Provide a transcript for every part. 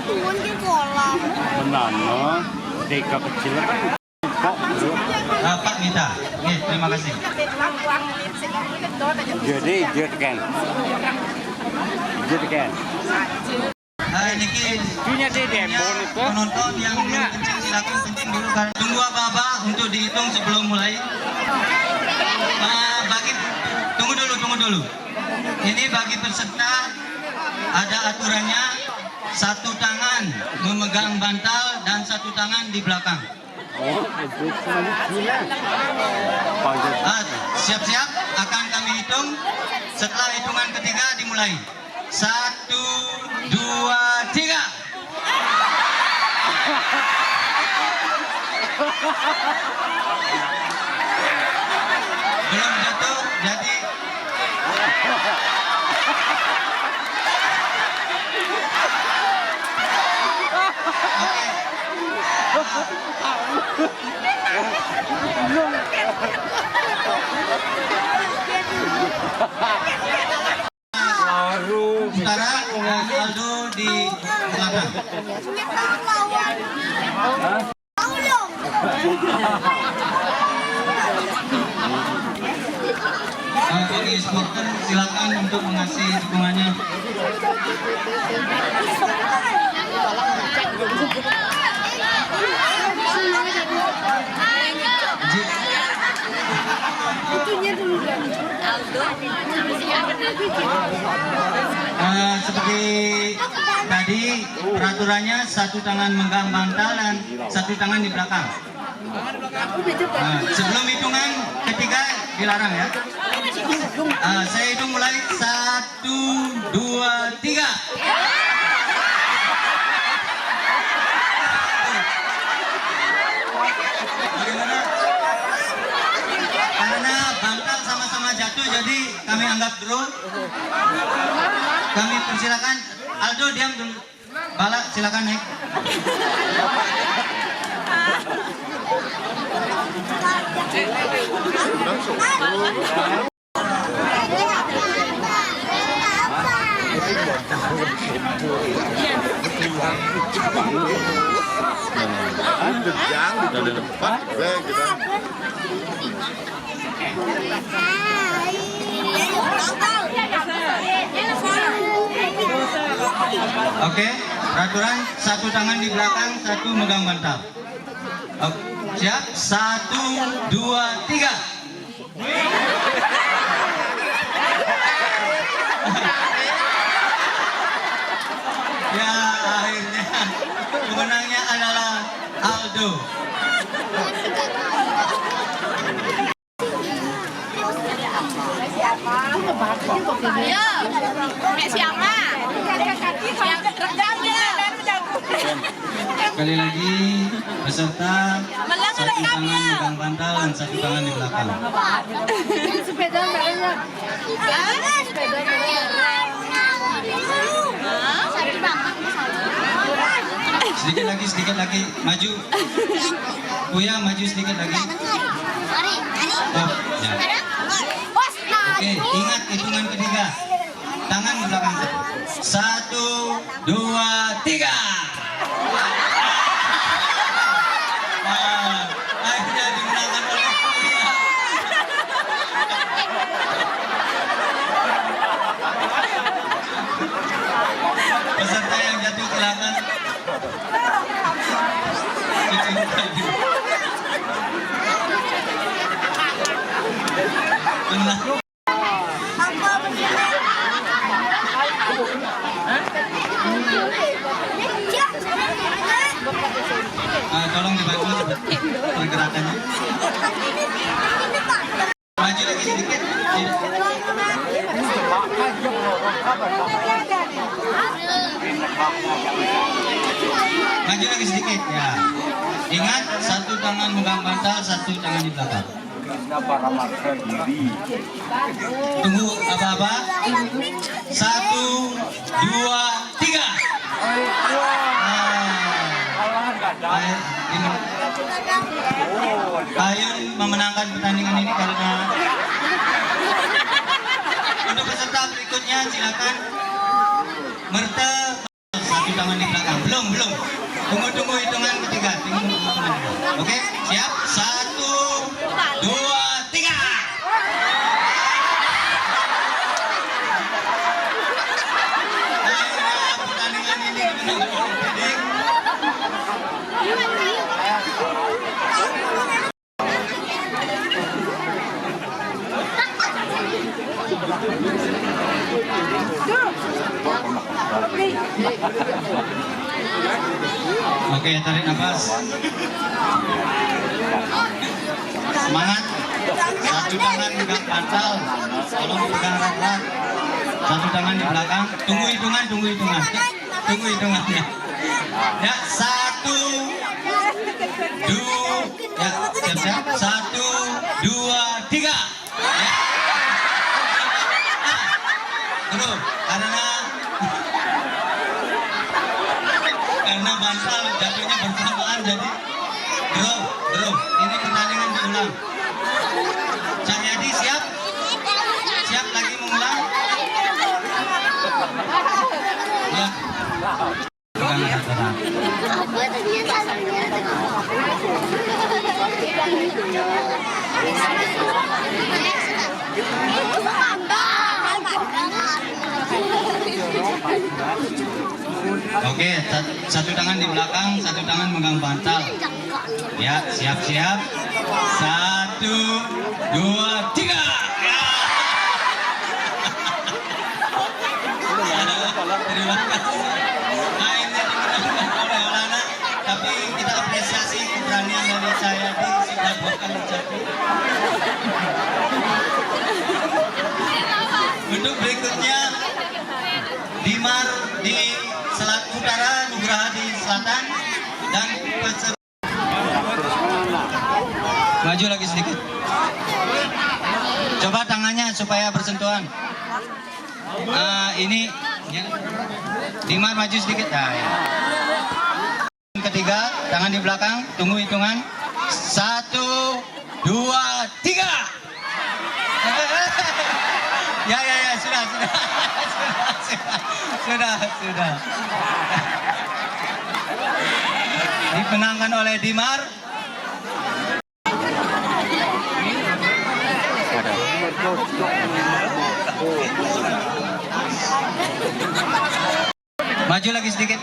Turun ke kolam. Benar, no? Deka kecil kan. Pak Mita, oke, terima kasih. Jadi, kan. Niki Punya dedek, bon itu. penonton yang belum kencing silakan kencing dulu. Tunggu apa-apa untuk dihitung sebelum mulai. Tunggu dulu. Ini bagi peserta ada aturannya, satu tangan memegang bantal dan satu tangan di belakang. Siap-siap akan kami hitung. Setelah hitungan ketiga dimulai. 1, 2, 3. Belum jatuh, jadi sementara Aldo di belakang. Bagi supporter silakan untuk mengasih dukungannya. Seperti tadi peraturannya satu tangan megang bantal dan satu tangan di belakang. Sebelum hitungan ketiga dilarang ya. Saya hitung mulai 1, 2, 3. Bagaimana? Karena bantal sama-sama jatuh, jadi kami anggap draw. Kami persilakan Aldo diam dulu. Bala silakan naik. Dari depan, kita. Oke, peraturan satu tangan di belakang, satu megang bantal. Oke, siap? 1, 2, 3. Ya, akhirnya pemenangnya adalah Aldo. Ayo, Mek siapa? Yang rekam ya. Sekali lagi, peserta satu tangan megang bantal dan satu tangan di belakang. Sepeda merahnya. Sepeda merahnya. Sedikit lagi, maju. Buya, maju sedikit lagi. Oh, ya. Oke, ingat hitungan ketiga. Tangan di belakang. 1, 2, 3. Akhirnya dimenangkan oleh Buya. Peserta yang jatuh silakan. Tolong dibantu pergerakannya. Maju lagi sedikit. Maju lagi sedikit ya. Ingat, satu tangan megang bantal, satu tangan di belakang. Tunggu apa-apa. 1, 2, 3. Ayun memenangkan pertandingan ini karena untuk peserta berikutnya silakan Merte 1. satu tangan di belakang. Belum. Tunggu hitungan ketiga. Oke, siap? 1, 2, 3. Pertandingan ini dimenangkan oleh Fedik. Oke, tarik nafas. Semangat. Satu tangan pegang bantal. Tolong pegang erat-erat. Satu tangan di belakang. Tunggu hitungan. Tunggu hitungannya. Ya, 1, 2, ya, siap. 1, 2, 3. Ya. Terus, karena bantal jatuhnya bersamaan, jadi draw. Ini pertandingan diulang. Cak Yadi siap? Siap lagi mengulang? Ya. Pegang erat-erat. Oke, satu tangan di belakang, satu tangan megang bantal. Ya, siap-siap. 1, 2, 3. Ya. Terima kasih. Mainnya dimenangkan oleh Olana, tapi kita apresiasi keberanian dari saya di sudah 2 kali jatuh. Untuk berikutnya, Dimar di utara, Nugraha di selatan, dan peserta. Maju lagi sedikit. Coba tangannya supaya bersentuhan. Ini ya. Dimar maju sedikit. Nah, ya. Ketiga, tangan di belakang, tunggu hitungan. 1, 2, 3. Ya, sudah. Dimenangkan oleh Dimar. Maju lagi sedikit.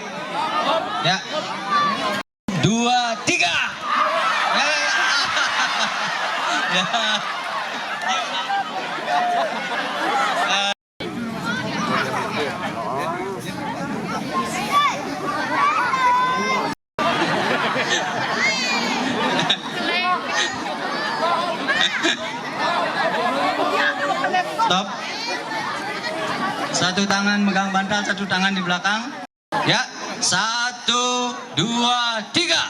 Ya. 2, 3. Ya. Stop. Satu tangan megang bantal, satu tangan di belakang. Ya, 1, 2, 3.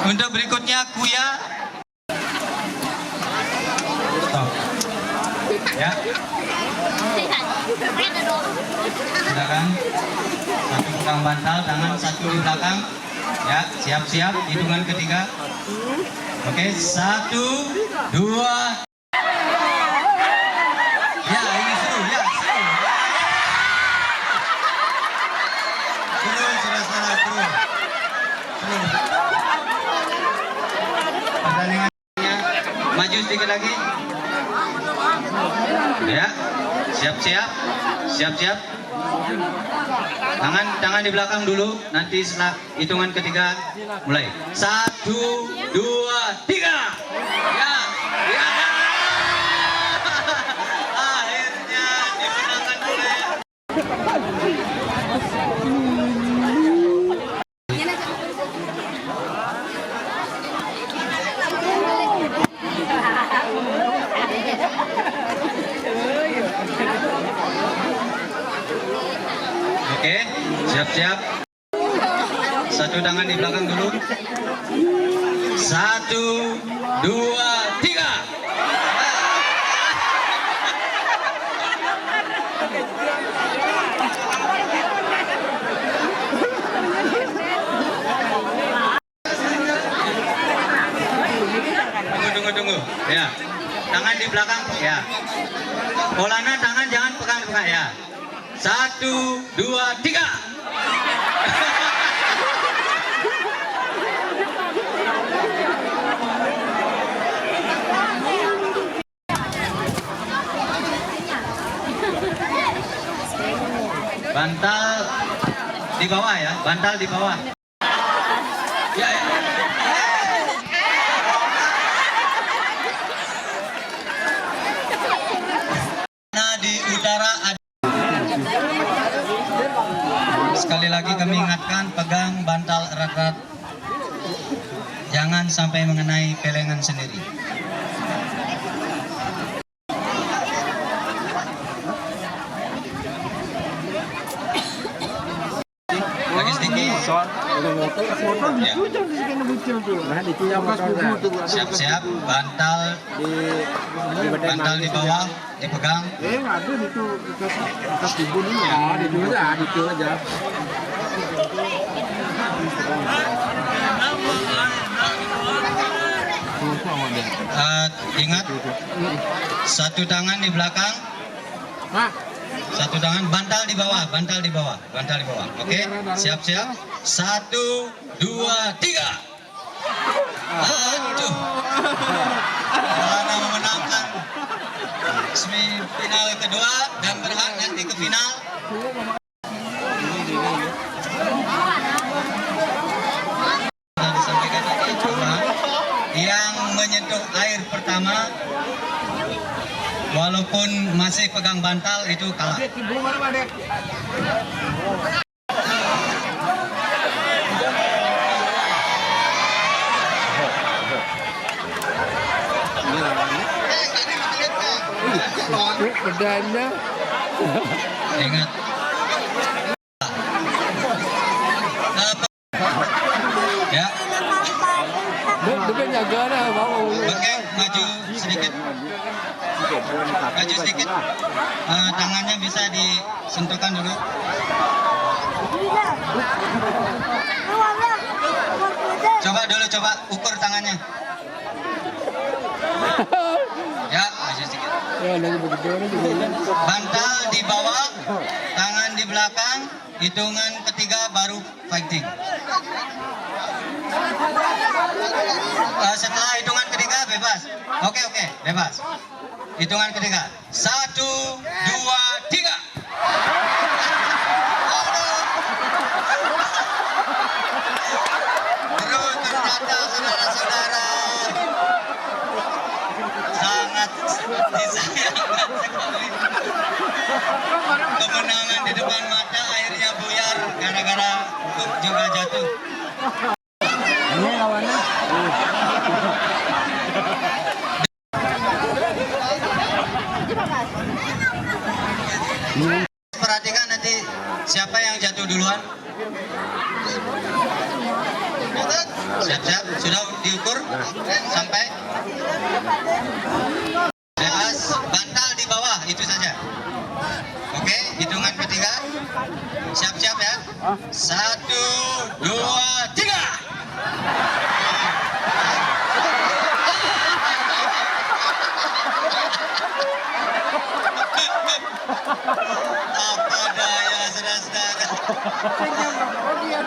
Untuk berikutnya Kuya. Stop. Ya. Silakan. Satu pegang bantal, tangan satu di belakang. Ya, siap-siap. Hitungan ketiga. Oke, 1, 2. Ya, ini seru. Ya, seru. Seru, saudara-saudara. Seru. Pertandingannya maju sedikit lagi. Ya, siap-siap. Tangan di belakang dulu, nanti setelah hitungan ketiga mulai. 1, 2, 3. Ya. Akhirnya dimenangkan oleh Oke, siap-siap. Satu tangan di belakang dulu. 1, 2, 3. Tunggu. Ya, Tangan di belakang ya. Polana tangan jangan pegang-pegang ya. 1, 2, 3. Bantal di bawah ya, bantal di bawah. Ya, ya. Nah, di utara ada. Sekali lagi kami ingatkan, pegang bantal erat-erat. Jangan sampai mengenai pelengan sendiri. Lagi sedikit. Siap-siap, bantal di bawah dipegang. Ingat, satu tangan di belakang, satu tangan, bantal di bawah. Oke, siap-siap. 1, 2, 3. Aduh, Polana memenangkan semifinal kedua dan berhak nanti ke final. Disampaikan tadi yang menyentuh air pertama, walaupun masih pegang bantal itu kalah. Ingat. Ya. Oke, maju sedikit. Tangannya bisa disentuhkan dulu. Coba ukur tangannya. Ya, maju sedikit. Bantal di bawah, tangan di belakang, hitungan ketiga baru fighting. Setelah hitungan ketiga bebas. Oke, bebas. Hitungan ketiga. 1, 2, 3. Terus ternyata saudara-saudara sangat disayangkan sekali. Kemenangan di depan mata akhirnya buyar gara-gara juga jatuh. Ini lawannya. Perhatikan nanti siapa yang jatuh duluan. Siap-siap, sudah diukur sampai. Bebas, bantal di bawah, itu saja. Oke, hitungan ketiga. Siap-siap ya. 1, 2, 3. Apa daya saudara-saudara.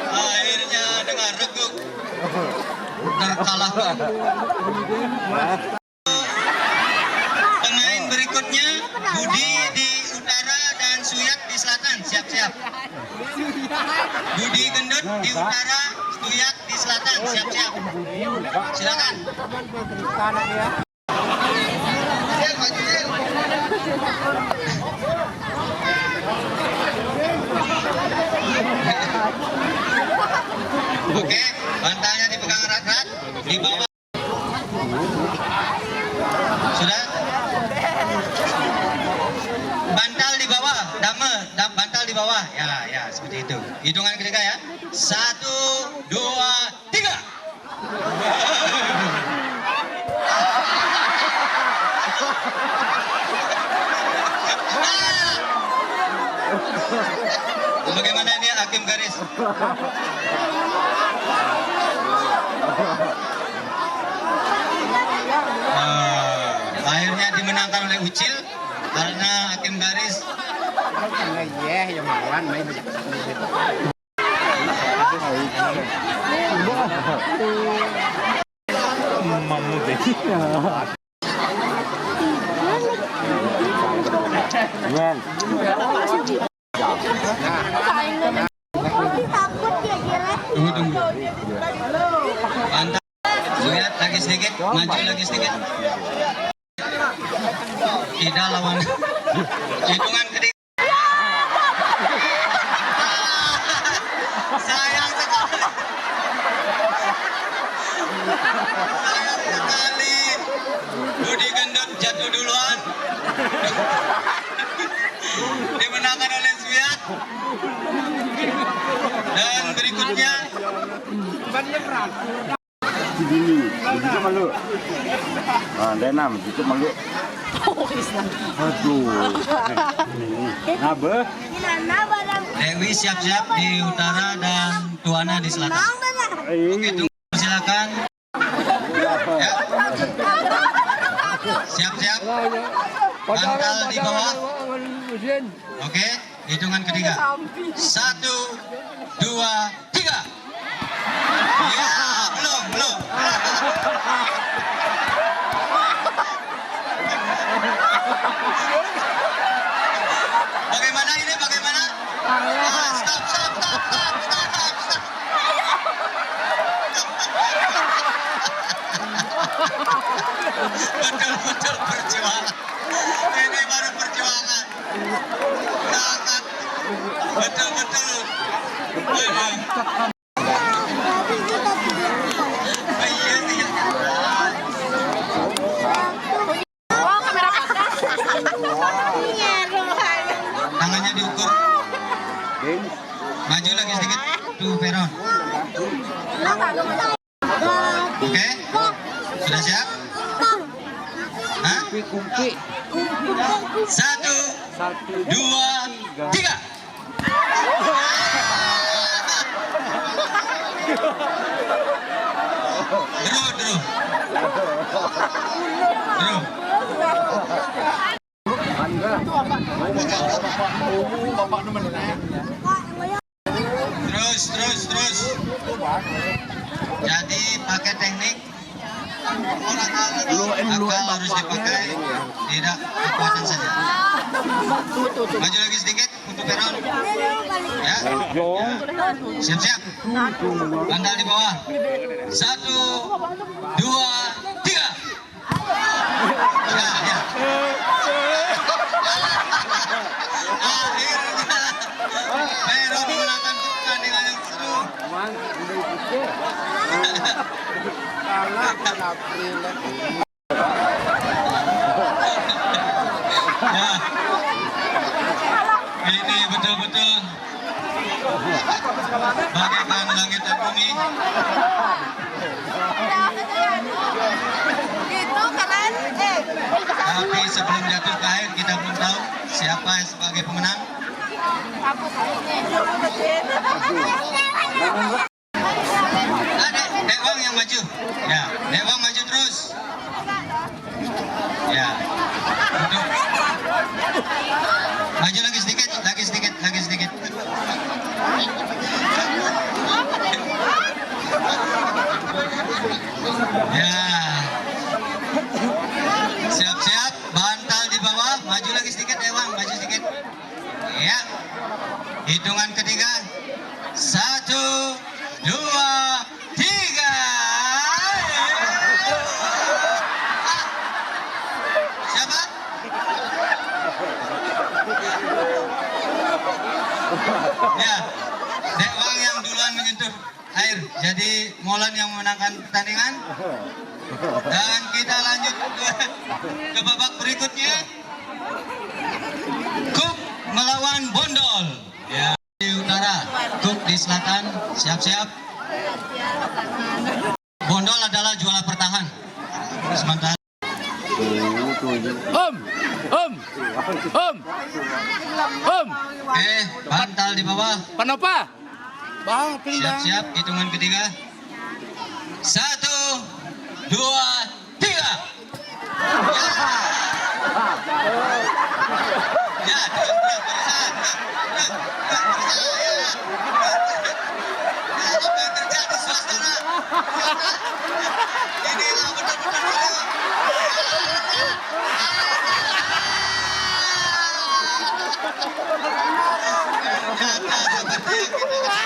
Akhirnya dengan reguk terkalahkan. Pemain berikutnya Budi di utara dan Suyat di selatan. Siap-siap. Budi Gendut di utara, Suyat di selatan. Siap-siap. Silakan. Oke, bantalnya dipegang erat-erat di bawah. Sudah? Bantal di bawah, bantal di bawah. Ya, seperti itu. Hitungan ketiga ya. 1, 2, 3. Bagaimana ini hakim garis? Akhirnya dimenangkan oleh Ucil karena hakim garis tunggu. Pantas. Lihat lagi sedikit, maju lagi sedikit. Tidak lawan. Hitungan ketiga. Sayang sekali. Sayang sekali. Budi Gendut jatuh duluan. Dimenangkan oleh Suyat. Dan berikutnya Itu malu. Ada 6, itu malu. Aduh. Nabe. Dewi siap-siap di utara dan Tuana di selatan. Oke, tunggu, silakan. Ya. Siap-siap. Bantal di bawah. Oke, hitungan ketiga. 1, 2, 3. Ya, belum. Bagaimana ini? Bagaimana? Stop. Betul perjuangan. Ini baru perjuangan. Sangat betul. Tangannya diukur. Maju lagi sedikit. Tuh Peron. Oke. Sudah siap? Hah? 1, 2, 3. Drew. Terus. Jadi pakai teknik akal harus dipakai, tidak kekuatan saja. Maju lagi sedikit untuk Peron. Ya. Siap. Bantal di bawah. 1, 2, 3. Ya. Akhirnya Peron memenangkan pertandingan yang seru. Ya. Ini betul-betul bagaikan langit dan bumi. Tapi sebelum jatuh ke air kita belum tahu siapa yang sebagai pemenang. Dek Wang yang maju. Ya, Dek Wang maju terus. Ya. Untuk maju lagi sedikit. Ya. Siap-siap, bantal di bawah, maju lagi sedikit Dek Wang, maju sedikit. Ya. Hitungan ketiga. 1, 2, 3. Siapa? Ya, Dek Wang yang duluan menyentuh air. Jadi Molan yang memenangkan pertandingan. Dan kita lanjut ke babak berikutnya. Cook melawan Bondol. Ya, di utara, Cook di selatan. Siap-siap. Bondol adalah juara bertahan. Sementara bantal di bawah. Panopa? Bang, Siap-siap, hitungan ketiga. 1, 2, 3. Ya, terus berusaha. Apa yang terjadi suasana? Inilah benar-benar ternyata seperti yang kita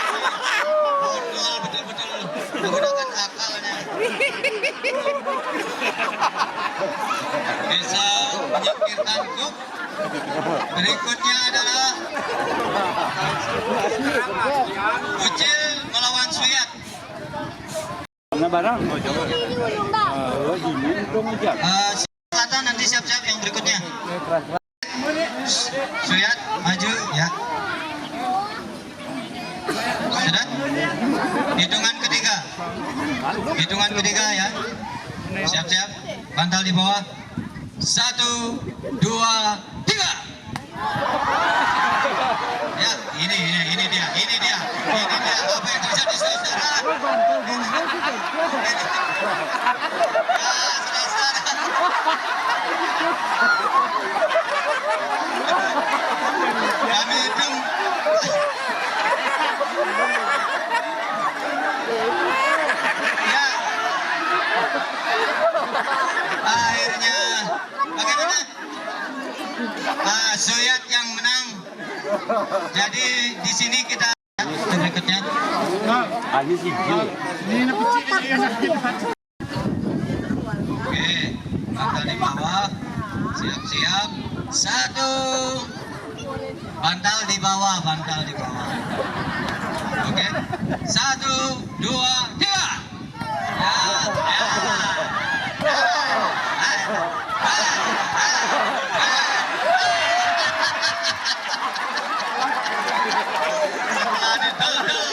modal betul-betul menggunakan akalnya. Bisa menyingkirkan Cook. Berikutnya adalah Ucil melawan Suyat. Mana barang? Gini dong aja. Selatan nanti siap-siap yang berikutnya. Suyat maju ya. Sudah? Hitungan ketiga. Hitungan ketiga ya. Siap-siap. Bantal di bawah. 1, 2, 3. Ya, ini dia. Ini dia apa yang terjadi saudara. Ya, saudara. Kami hitung. Ya. Akhirnya bagaimana? Suyat yang menang. Jadi di sini kita berikutnya. Ini sih. Oke, bantal di bawah. Siap-siap. 1. Bantal di bawah. Oke. 1, 2, 3. Ya.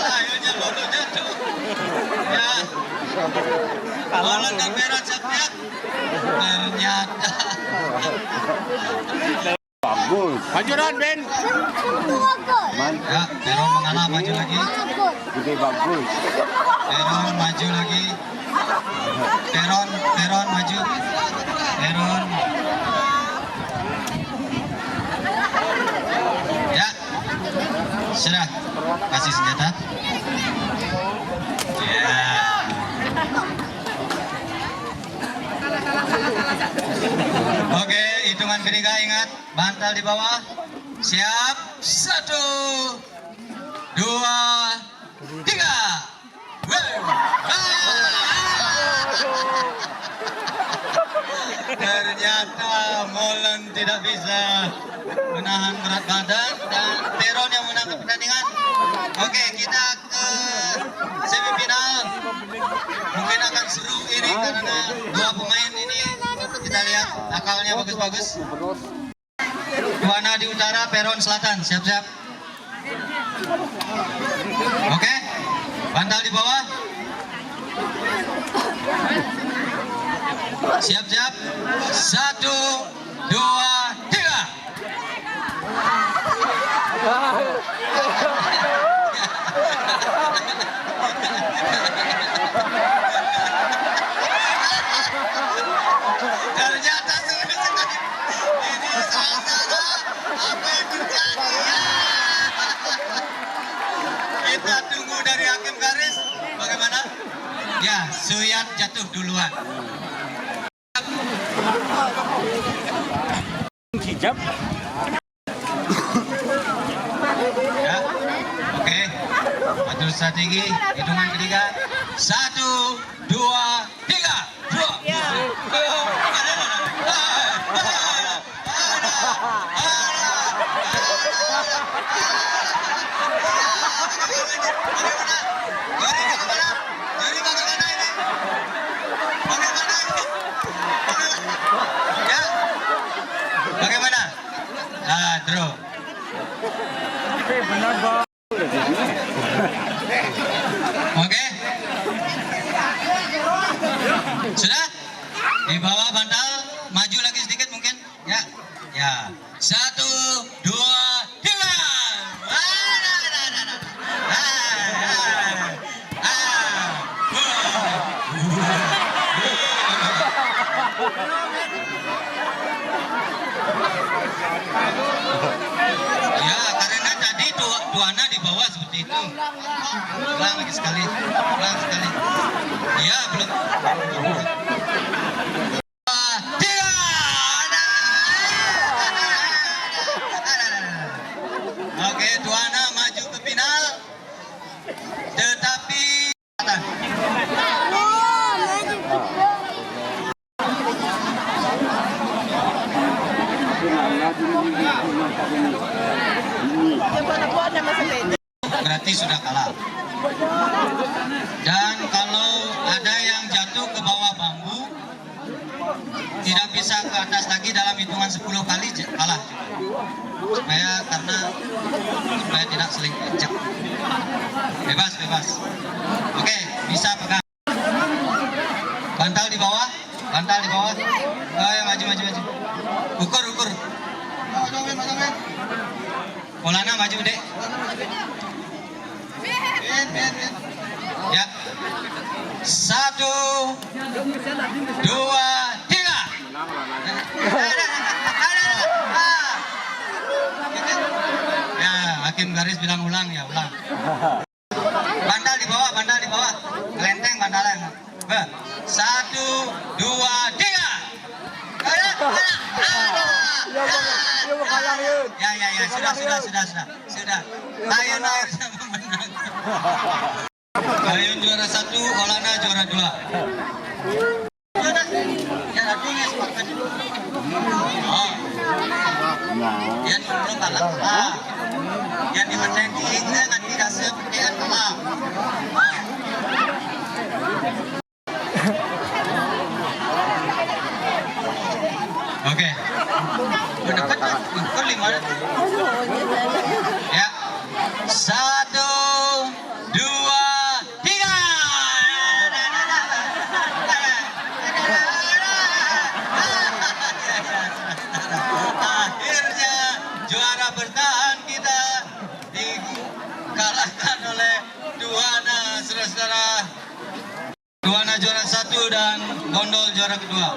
Akhirnya Lolo jatuh. Ya. Bola dan merah siap-siap. Ternyata Bagus. Maju Ron, Ben. ya, Peron mengalah, maju lagi. Gede bagus. Peron maju lagi. Peron maju. Peron. Ya. Sudah. Kasih senjata. Ya. Oke, hitungan ketiga ingat. Bantal di bawah. Siap. 1, 2, 3. Ternyata Molen tidak bisa menahan berat badan dan Peron yang menang pertandingan. Oke, kita ke semifinal. Mungkin akan seru ini karena dua pemain ini kita lihat akalnya bagus-bagus. Juana di utara, Peron selatan. Siap-siap. Oke, bantal di bawah. Siap-siap. 1, 2, 3. Ternyata sulit sekali. Ini suasana apa yang terjadi? Kita tunggu dari hakim garis. Bagaimana? Ya, Suyat jatuh duluan. Hijab. Ya, oke. Atur strategi. Hitungan ketiga. 1, 2, 3. Bagaimana? Draw. Oke. Sudah? Di bawah bantal, maju lagi sedikit mungkin. Ya. Ya. 1, 2, 3. Tuana di bawah seperti itu. Ulang lagi sekali. Ulang sekali. Ya, belum. Tiga. Oke, Tuana maju ke final. Tetapi berarti sudah kalah. Dan kalau ada yang jatuh ke bawah bambu, tidak bisa ke atas lagi dalam hitungan 10 kali kalah. Supaya tidak saling ejek. Bebas, bebas. Oke, bisa pegang. Bantal di bawah, bantal di bawah. Oh ya, maju, maju, maju. Ukur, ukur. Polana maju, Dek. Ya. 1, 2, 3. Ya, hakim garis bilang ulang ya, ulang. Bantal di bawah, bantal di bawah. Kelenteng bantalnya. 1, 2, 3. Ya, sudah. Ayun sama menang. Ayun juara 1, Olana juara 2. Oh. Yan belum kalah. Yan di pertandingan nanti kasih pertandingan kalah. Oke. Udah dekat ukur 5. Ya. 1, 2, 3. Akhirnya juara bertahan kita dikalahkan oleh Tuana, saudara-saudara. Tuana juara 1 dan Gondol juara kedua.